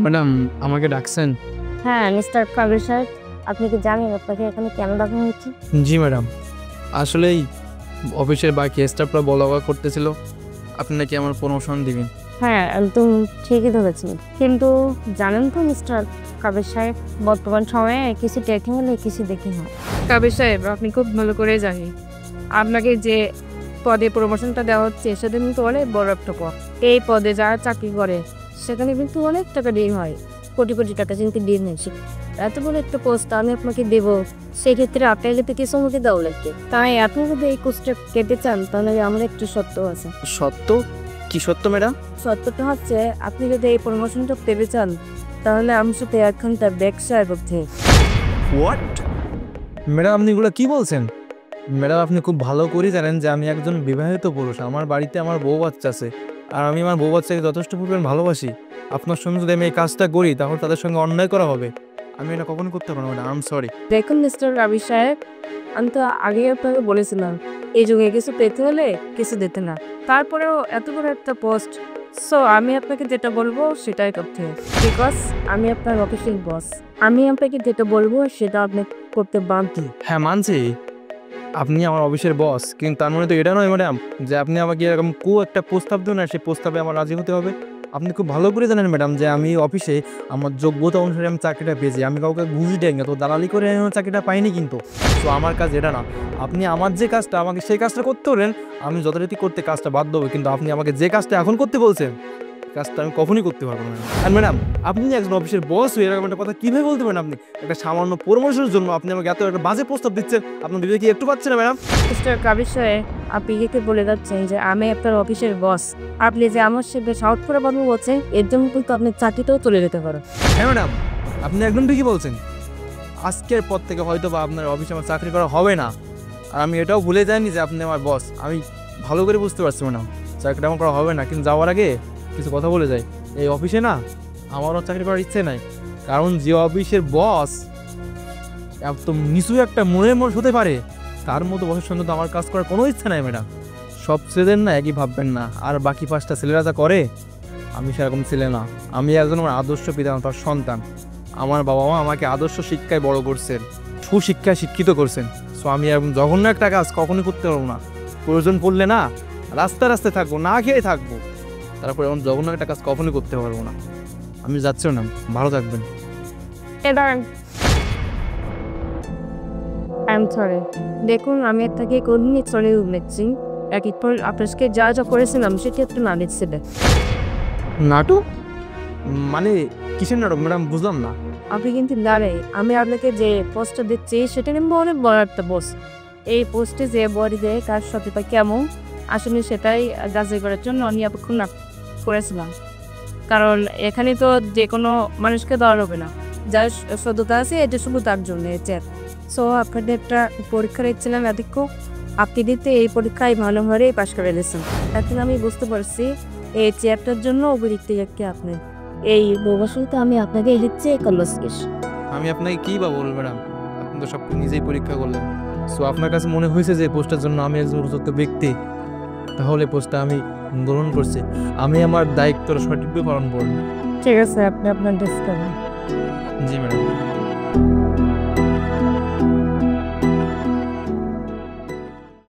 Madam, আমাকে ডাকছেন? হ্যাঁ, মিস্টার কাবির সাহেব, আপনি কি জানেন আপনাকে এখানে কেন ডাকা হয়েছে? জি ম্যাডাম, আসলেই অফিসের বাকি স্টাফরা বলা করতেছিল আপনি নাকি আমার প্রমোশন দিবেন। হ্যাঁ, একদম ঠিকই ধরেছেন। কিন্তু জানেন তো মিস্টার কাবির সাহেব, বর্তমান সময়ে কিছু দেখে হলে কিছু দেখে হয়। কাবির সাহেব, আপনি খুব ভালো করে জানেন আপনাকে যে পদে প্রমোশনটা দেওয়া হচ্ছে সেটা কিন্তু অনেক বড় একটা পদ। এই পদে যারা চাকরি করে সেখানে কিন্তু অনেক টাকা ডিল হয়, কোটি কোটি টাকা কিন্তু ডিল নেই। এত বড় একটা পোস্ট আমি আপনাকে দেব, সেক্ষেত্রে আপনাকে তো কিছু আমাকে দেওয়া লাগবে। তাই আপনি যদি এই পোস্টটা পেতে চান তাহলে আমার একটু শর্ত আছে। সত্য? কি সত্য ম্যাডাম? শর্তটা হচ্ছে, আপনি যদি এই প্রমোশনটা পেতে চান তাহলে আমার সাথে 1 ঘন্টা ব্যবসা করতে। হোয়াট? ম্যাডাম, আপনি এগুলো কি বলছেন? ম্যাডাম, আপনি খুব ভালো করেই জানেন যে আমি একজন বিবাহিত পুরুষ। আমার বাড়িতে আমার বউ বাচ্চা আছে, আর আমি আমার বউ বাচ্চাকে যথেষ্ট পরিমাণ ভালোবাসি। আপনার সঙ্গে যদি আমি এই কাজটা করি তাহলে তাদের সঙ্গে অন্যায় করা হবে। আমি এটা কখনো করতে পারবো না ম্যাডাম, আই এম সরি। দেখুন মিস্টার কাবির সাহেব, আমি তো আগেই আপনাকে বলেছিলাম এই যুগে কিছু পেতে হলে কিছু দিতে না। তারপরেও এত বড় একটা পোস্ট, সো আমি আপনাকে যেটা বলবো সেটাই করতে হবে, বিকজ আমি আপনার অফিসিয়াল বস। আমি আপনাকে যেটা বলবো সেটা আপনি করতে বাধ্য। হ্যাঁ, মানছি আপনি আমার অফিসের বস, কিন্তু তার মানে তো এটা নয় ম্যাডাম যে আপনি আমাকে এরকম একটা প্রস্তাব দেন আর সেই প্রস্তাবে আমার রাজি হতে হবে। আপনি খুব ভালো করে জানেন ম্যাডাম যে আমি অফিসে আমার যোগ্যতা অনুসারে আমি চাকরিটা পেয়েছি। আমি কাউকে ঘুষ দেয় না, তো দালালি করে আমি আমার চাকরিটা পাইনি কিন্তু। তো আমার কাজ এটা না। আপনি আমার যে কাজটা আমাকে সেই কাজটা করতে বলেন, আমি যথারীতি করতে কাজটা বাধ্য হবে, কিন্তু আপনি আমাকে যে কাজটা এখন করতে বলছেন কাজটা আমি কখনোই করতে পারবো না। আর ম্যাডাম, আপনি একজন অফিসের বস হয়ে এরকম একটা কথা কীভাবে বলতে পারেন? আপনি একটা সামান্য প্রমোশনের জন্য আপনি আমাকে এত একটা বাজে প্রস্তাব দিচ্ছেন, আপনার দিদি কি একটু পাচ্ছে না ম্যাডাম? মিস্টার কাবির সাহেব, আপনি একে বলে যাচ্ছেন যে আমি আপনার অফিসের বস। আপনি যে আমার সাথে সাউথ করে কথা বলছেন, এর জন্য কিন্তু আপনি চাকরিটাও চলে যেতে পারেন। হ্যাঁ ম্যাডাম, আপনি একদম ঠিকই বলছেন। আজকের পর থেকে হয়তো বা আপনার অফিসে আমার চাকরি করা হবে না। আর আমি এটাও ভুলে যাইনি যে আপনি আমার বস। আমি ভালো করে বুঝতে পারছি ম্যাডাম, চাকরিটা আমার করা হবে না। কিন্তু যাওয়ার আগে কিছু কথা বলে যাই, এই অফিসে না আমারও চাকরি করার ইচ্ছে নাই। কারণ যে অফিসের বস এত নিচু একটা মনের মানুষ হতে পারে, তার মতো বসের সঙ্গে তো আমার কাজ করার কোনো ইচ্ছা নাই ম্যাডাম। সব ছেলেদের না একই ভাববেন না, আর বাকি 5টা ছেলেরা যা করে আমি সেরকম ছেলে না। আমি একজন আমার আদর্শ পিতামাতার সন্তান। আমার বাবা মা আমাকে আদর্শ শিক্ষায় বড় করছেন, সুশিক্ষায় শিক্ষিত করছেন। সো আমি এরকম জঘন্য একটা কাজ কখনোই করতে পারবো না। প্রয়োজন পড়লে না রাস্তায় রাস্তায় থাকবো, না খেয়ে থাকবো, তারপর এমন জঘন্য একটা কাজ কখনোই করতে পারবো না। আমি যাচ্ছি না, ভালো থাকবেন। I sorry. দেখুন, আমি আপনাকে কোনদিনই চলে উঠছি। একবার আপনাকে যা যা করেছিলাম সেটি একটু না দিচ্ছিল। নাটক? মানে কিসের নাটক ম্যাডাম, বুঝলাম না। আপনি কিন্তু জানেন আমি আপনাকে যে পোস্টটা দিচ্ছি সেটা কিন্তু অনেক বড় একটা পোস্ট। এই পোস্টে যে বডি দেয় তার সততা কেমন, আসলে সেটাই যাচাই করার জন্য আমি এতক্ষণ করেছিলাম। কারণ এখানে তো যে কোনো মানুষকে দেওয়া হবে না, যার সততা আছে এটা শুধু তার জন্য চেয়ার। সো আপনাদের একটা পরীক্ষা দিচ্ছিলাম এতক্ষণ, আপনি দিতে এই পরীক্ষায় ভালোভাবেই পাশ করে দিয়েছেন। এখন আমি বুঝতে পারছি এই চেয়ারটার জন্য অতিরিক্ত একটা আপনি এই প্রবাসনটা আমি আপনাকে দিচ্ছি এই কলসকেশ। আমি আপনাকে কী বা বলবো ম্যাডাম, আপনি তো সব নিজেই পরীক্ষা করলেন। সো আপনার কাছে মনে হয়েছে যে পোস্টের জন্য আমি একজন উপযুক্ত ব্যক্তি, তাহলে পোস্টটা আমি গ্রহণ করছি। আমি আমার দায়িত্বটা সঠিকভাবে পালন করব। ঠিক আছে, আপনি আপনার ডেস্ক করুন। জি ম্যাডাম।